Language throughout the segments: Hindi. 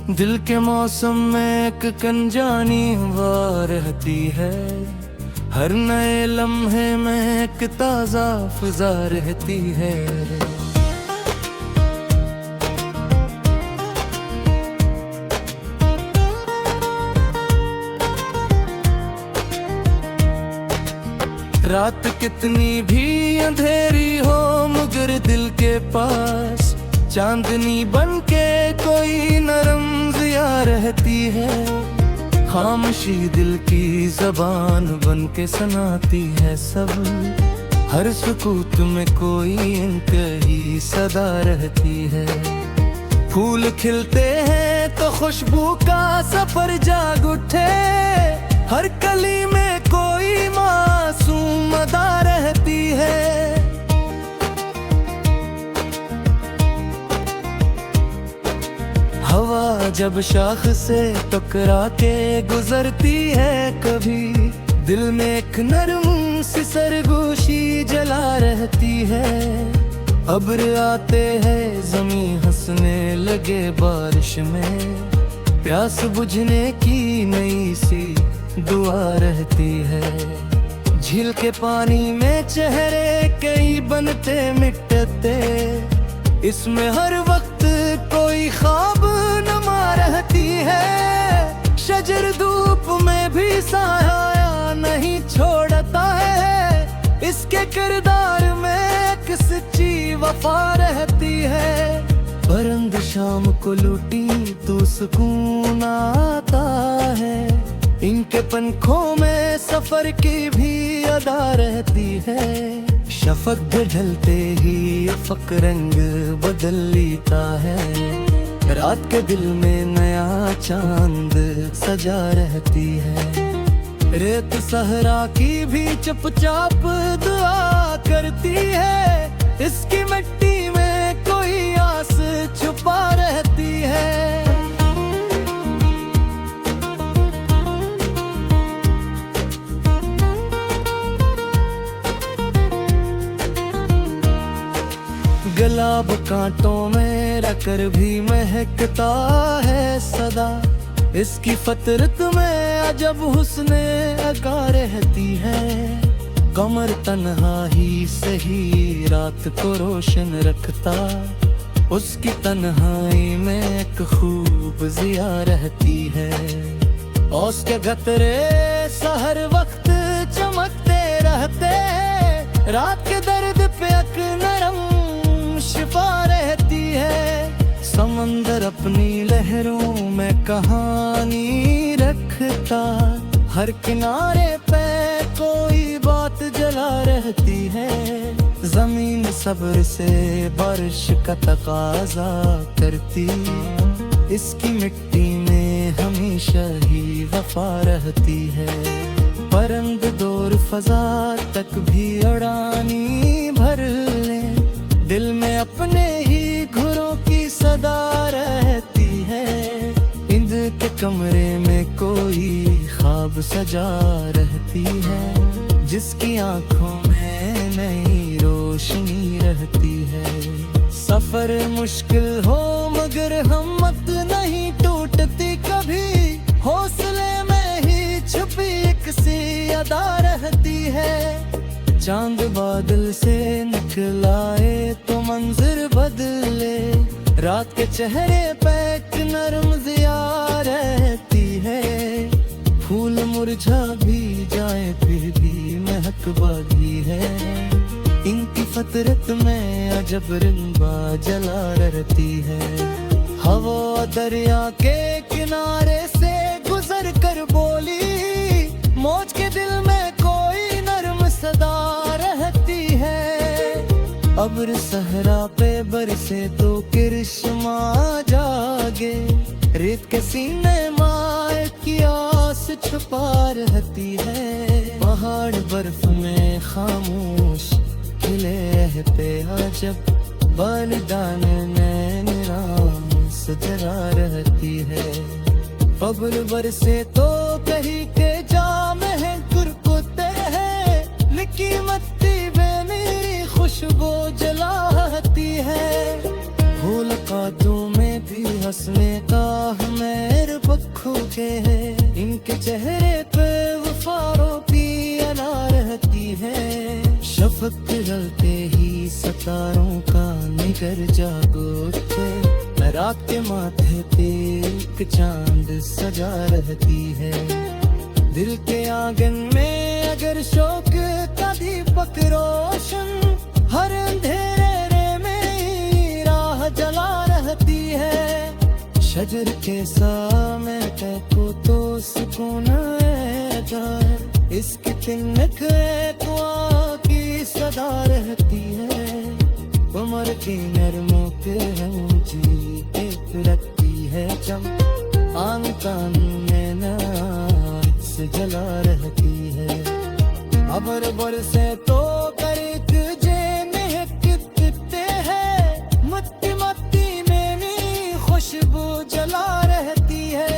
दिल के मौसम में एक कनजानी हवा रहती है, हर नए लम्हे में एक ताजा फिजा रहती है। रात कितनी भी अंधेरी हो मगर दिल के पास चांदनी बनके कोई नरम जिया रहती है। खामोशी दिल की जबान बनके सुनाती है सब, हर सुकूत में कोई इनकी सदा रहती है। फूल खिलते हैं तो खुशबू का सफर जाग उठे, हर कली में कोई मासूम अदा रहती है। हवा जब शाख से टकरा के गुजरती है, कभी दिल में एक नरम सी सरगोशी जला रहती है। अब्र आते हैं ज़मीं हंसने लगे बारिश में, प्यास बुझने की नई सी दुआ रहती है। झील के पानी में चेहरे कई बनते मिटते, इसमें हर वक्त कोई ख्वाब नमा रहती है। शजर धूप में भी साया नहीं छोड़ता है, इसके किरदार में एक सच्ची वफा रहती है। परंद शाम को लूटी तो सुकून आता है, इनके पंखों में सफर की भी अदा रहती है। शफक ढलते ही अफक रंग बदल लेता है, रात के दिल में नया चांद सजा रहती है। रेत सहरा की भी चुपचाप दुआ करती है, इसकी मिट्टी में कोई आस छुपा रहती है। गुलाब कांटों में रखकर भी महकता है सदा, इसकी फतरत में अजब हुस्ने अगा रहती है। कमर तन्हा ही सही रात को रोशन रखता, उसकी तन्हाई में एक खूब जिया रहती है। और उसके गतरे सहर वक्त चमकते रहते, रात के दर्द पे एक नरम शिफा रहती है। समंदर अपनी लहरों में कहानी रखता, हर किनारे पे कोई बात जला रहती है। जमीन सब्र से बारिश का तकाजा करती, इसकी मिट्टी में हमेशा ही वफा रहती है। परंद दूर फजा तक भी उड़ानी भर ले, दिल में अपने ही घुरों की सदा रहती है। इंद के कमरे में कोई ख्वाब सजा रहती है, जिसकी आंखों में नई रोशनी रहती है। सफर मुश्किल हो मगर हिम्मत नहीं टूटती कभी, हौसले में ही छुपी एक सी अदा रहती है। चांद बादल से निकलाए तो मंजर बदले, रात के चेहरे पे एक नरम जिया रहती है। फूल मुरझा भी जाए फिर भी महक बागी है, इनकी फतरत में अजब रंबा जला रहती है। हवा दरिया के किनारे से गुजर कर बोली, मौज के दिल में कोई नरम सदा रहती है। अब्र सहरा पे बरसे तो किरिश्मा जागे, रेत के सीने माए की आस छुपा रहती है। पहाड़ बर्फ में खामोश खिले पे अजब, बलिदान नैन राम सजरा रहती है। पबल बरसे तो कहीं के जाम है कुरकुते हैं, लिखी मत्ती बेमेरी खुशबू जलाती है। मुलाकातों में भी हंसने का हमें खोखे हैं, इनके चेहरे पे वफारों की अना रहती है। शफक पिघलते ही सितारों का निगर जागो उठे, रात के माथे पे एक चांद सजा रहती है। दिल के आंगन में अगर शौक का दीपक रोशन, हर अंधेरे में राह जला रहती है। शजर के सामने को तो सुकून है जान, इसकी तिनक दुआ की सदा रहती है। उम्र की नरमों पे ऊंची एक रखती है चम, आन कान में नाच से जला रहती है। अबर बरसे तो करिक जे महकते हैं, मत्ती मत्ती में भी खुशबू जला रहती है।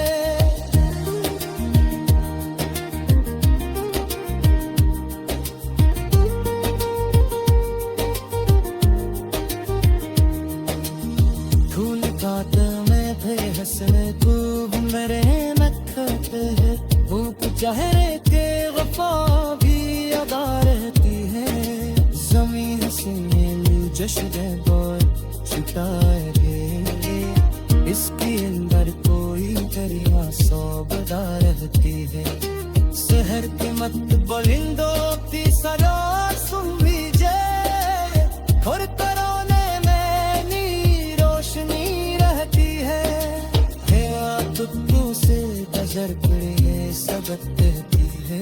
हंसने खूब मेरे नखते है, भूख चेहरे के वफा भी अदा रहती है। ज़मीन से मेरी जश्न दौर छुटाएंगे, इसके अंदर कोई दरिया सौबदा रहती है। शहर के मत बलिंदों की सदा सुन लीजिए, और तराने में नी रोशनी रहती है। तुत्तू से नजर पड़े सबक कहती है,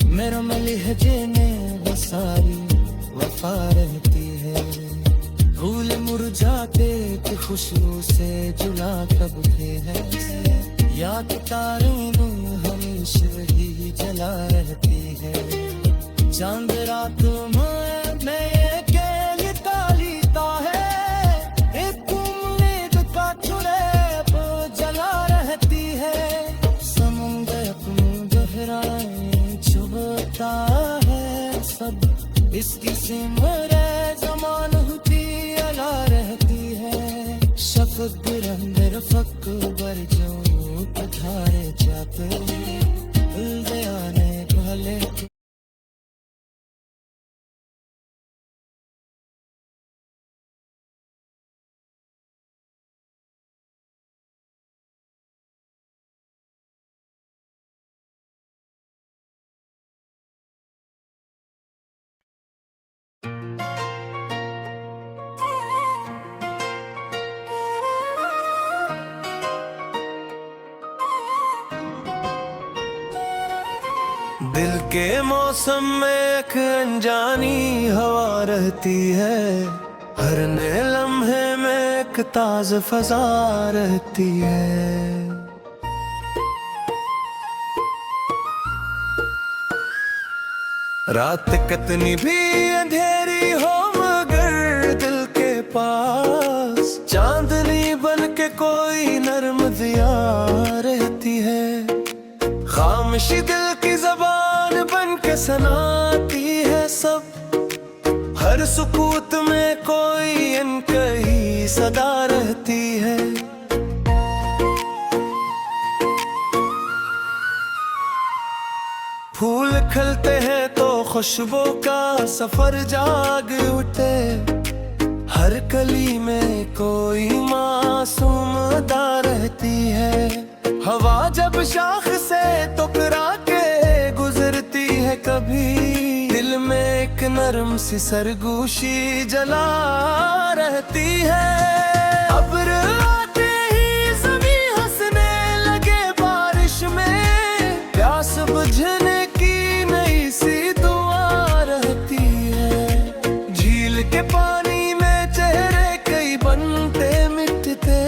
मेरा लहजे में वो सारी वफा रहती है। फूल मुरझाते कि खुशबू से जुला कब थे हैं, याद तारों में हमेशा ही जला रहती है। चांद रात में अकेले तालीता है, एक उम्मीद का चुड़ैल जला रहती है। समुंदर अपनी गहराई छुपता है सब, इसकी सिमरे जमान होती अला रहती है। शफक अंदर फक बर जो पधारे जाते, आने वाले दिल के मौसम में एक अनजानी हवा रहती है, हर नए लम्हे में एक ताज़ फजा रहती है। रात कितनी भी अंधेरी हो मगर दिल के पास चांदनी बन के कोई नर्म दिया रहती है। खामोशी दिल की ज़बान बन के सुनाती है सब, हर सुकूत में कोई इनकी सदा रहती है। फूल खिलते हैं तो खुशबू का सफर जाग उठे, हर कली में कोई मासूम अदा रहती है। हवा जब शाख से टकरा के गुजरती है कभी, दिल में एक नरम सी सरगोशी जला रहती है। अब्र आते ही ज़मीं हंसने लगे बारिश में, प्यास बुझने की नई सी दुआ रहती है। झील के पानी में चेहरे कई बनते मिटते,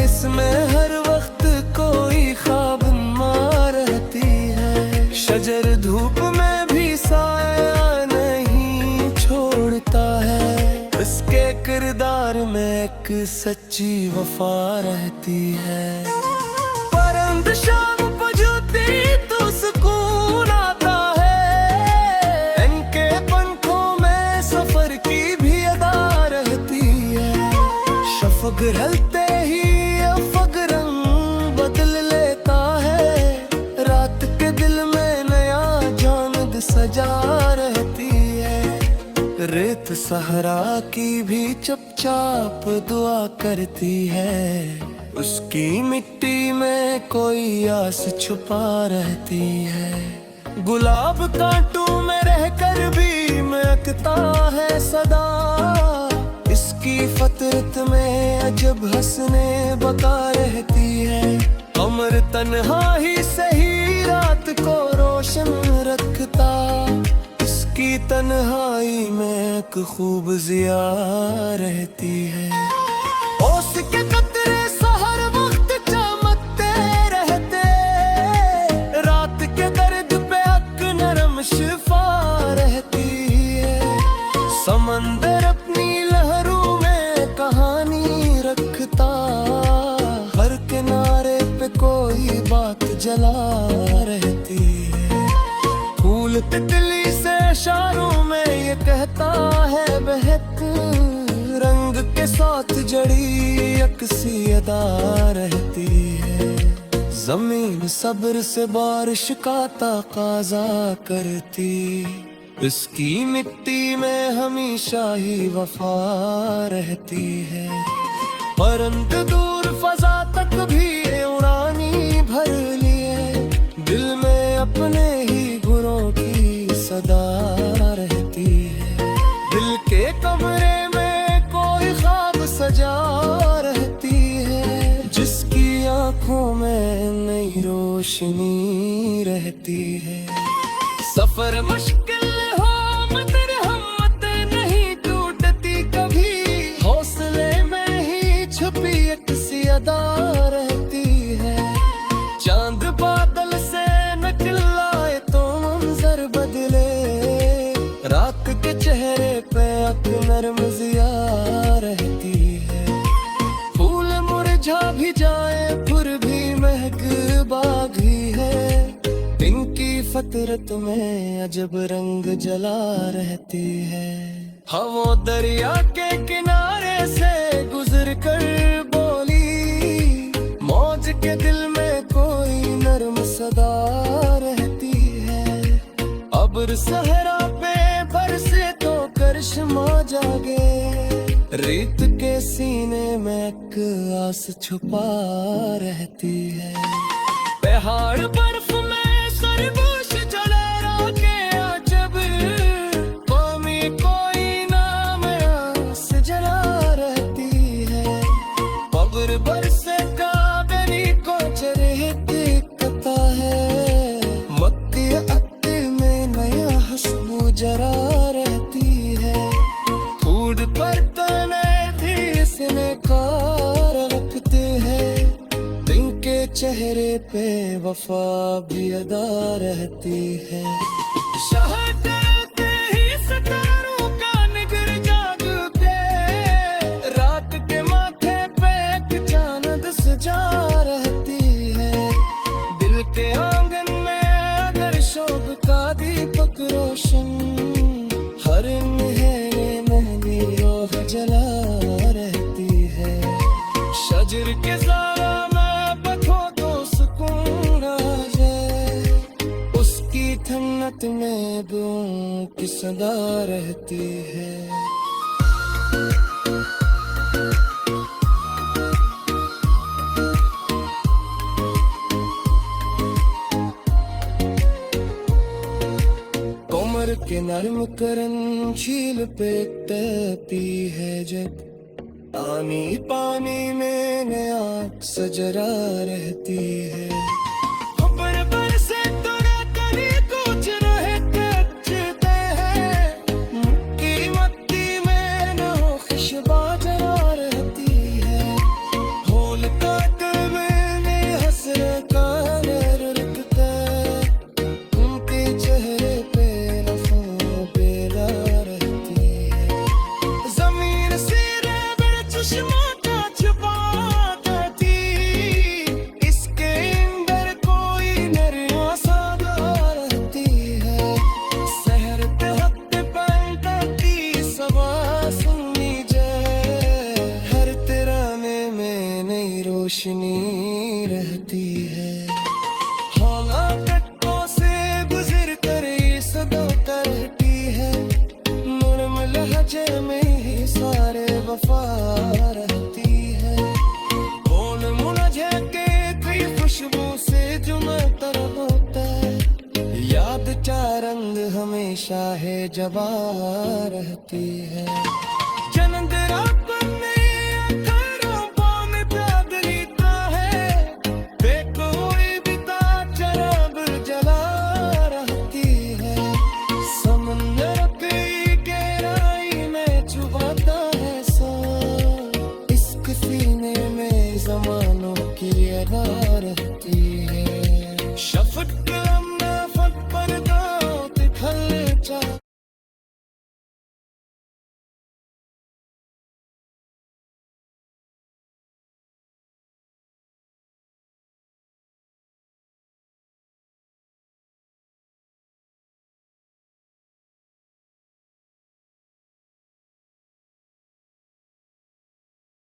इसमें हर वक्त कोई ख्वाब मार रहती है। शजर धूप में भी साया नहीं छोड़ता है, उसके किरदार में एक सच्ची वफा रहती है। परंद शाम पहुंचती तो सुकून आता है, इनके पंखों में सफर की भी अदा रहती है। शफक ढलते ही अफक रंग बदल चांद सजा रहती है। रेत सहरा की भी चुपचाप दुआ करती है। उसकी मिट्टी में कोई आस छुपा रहती है। गुलाब कांटों में रहकर भी महकता है सदा। इसकी फतरत में अजब हंसने बका रहती है। कमर तन्हाई से ही रात को रोशन रखता। इसकी तन्हाई में एक खूब जिया रहती है। ओस के कतरे हर वक्त चमकते रहते। रात के दर्द पे हक नरम शिफा रहती है। समंदर अपनी लहरों में कहानी रखता। हर किनारे पे कोई बात जला रहती है। फूल तितली से इशारों में ये कहता है बहक। रंग के साथ जड़ी अक्सी अदा रहती है। जमीन सब्र से बारिश का तकाजा करती। इसकी मिट्टी में हमेशा ही वफा रहती है। परंतु दूर फजा तक भी उड़ानी भर लिए। दिल में अपने ही गुरों की सदा रहती है। दिल के कमरे में कोई ख्वाब सजा रहती है। जिसकी आंखों में नई रोशनी रहती है। सफर मुश्किल हो मगर हिम्मत नहीं टूटती कभी। हौसले में ही छुपी एक सी अदा रहती है। चांद बादल से निकलाए तो मंजर बदले। रात के चेहरे पे अक नरम जिया रहती है। फूल मुरझा भी जाए फिर भी महक बागी है। इनकी फतरत में अजब रंग जला रहती है। हवा दरिया के किनारे से गुजर कर बोली। मौज के दिल में कोई नरम सदा रहती है। अब्र सहरा पे बरसे तो करिश्मा जागे। रेत के सीने में एक आस छुपा रहती है। पहाड़ बर्फ में सरगोश जला के अजब। कौमी कोई नाम आस जला रहती है। कब्र बरसे काबरी को चरहत कता है। मक्के अत्ते में नया हस्बू जरा रहती है। फूड पर तने भी इसने कार रखते हैं। दिन के चेहरे पे वफा भी अदा रहती है। शहर डरते ही सितारों का निगर जाग के। रात के माथे पे एक चांद सजा रहती है। दिल के आंगन में अगर शोभ का दीपक रोशन। हर नहरे महली रोह जला रहती है। शजर के ज़ारा में बखो तो सुकून आ जाए। उसकी ठंडक में दुआओं की सदा रहती है। कमर के नर्म करन झील पे तैरती है जब। पानी पानी में नया सजरा रहती है। खबर बरसे तो रातनी कुछ रहे कच्चते हैं। मक्की मक्की में न हो खुशबा जरा रहती है। होल काट में हंसने का नर रुकता। उनके चेहरे पे रफ़ा बेला रहती है। जमीन से चश्मा का छुपा करती। इसके अंदर हमेशा है जबा रहती है चंद्रा अपने अखरों में प्याद रीता है देखो बिता चराग जला रहती है समंदर की गहराई में छुपाता है सो इश्क सीने में जमानों की अदा रहती